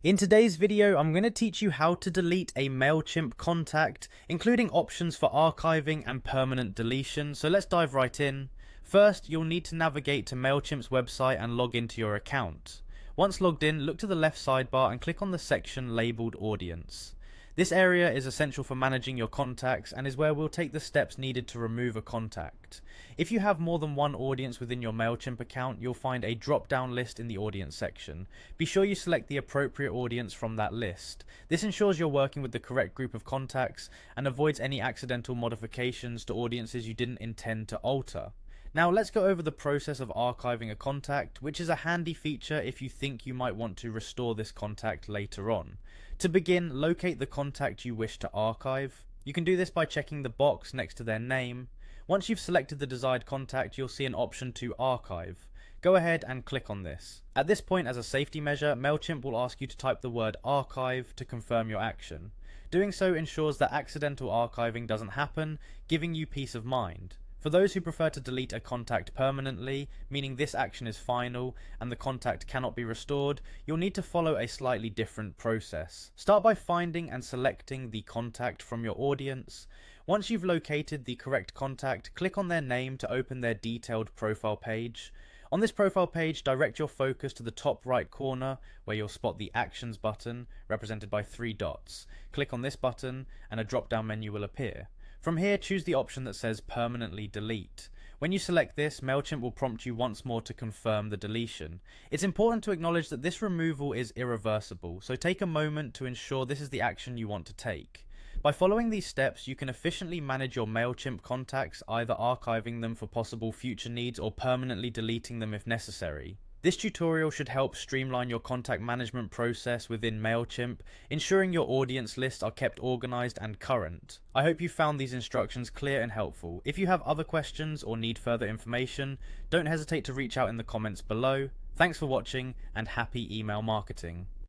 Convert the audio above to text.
In today's video, I'm going to teach you how to delete a Mailchimp contact, including options for archiving and permanent deletion. So let's dive right in. First, you'll need to navigate to Mailchimp's website and log into your account. Once logged in, look to the left sidebar and click on the section labeled Audience. This area is essential for managing your contacts and is where we'll take the steps needed to remove a contact. If you have more than one audience within your Mailchimp account, you'll find a drop-down list in the audience section. Be sure you select the appropriate audience from that list. This ensures you're working with the correct group of contacts and avoids any accidental modifications to audiences you didn't intend to alter. Now let's go over the process of archiving a contact, which is a handy feature if you think you might want to restore this contact later on. To begin, locate the contact you wish to archive. You can do this by checking the box next to their name. Once you've selected the desired contact, you'll see an option to archive. Go ahead and click on this. At this point, as a safety measure, Mailchimp will ask you to type the word archive to confirm your action. Doing so ensures that accidental archiving doesn't happen, giving you peace of mind. For those who prefer to delete a contact permanently, meaning this action is final and the contact cannot be restored, you'll need to follow a slightly different process. Start by finding and selecting the contact from your audience. Once you've located the correct contact, click on their name to open their detailed profile page. On this profile page, direct your focus to the top right corner where you'll spot the Actions button, represented by 3 dots. Click on this button and a drop-down menu will appear. From here, choose the option that says Permanently Delete. When you select this, Mailchimp will prompt you once more to confirm the deletion. It's important to acknowledge that this removal is irreversible, so take a moment to ensure this is the action you want to take. By following these steps, you can efficiently manage your Mailchimp contacts, either archiving them for possible future needs or permanently deleting them if necessary. This tutorial should help streamline your contact management process within Mailchimp, ensuring your audience lists are kept organized and current. I hope you found these instructions clear and helpful. If you have other questions or need further information, don't hesitate to reach out in the comments below. Thanks for watching and happy email marketing.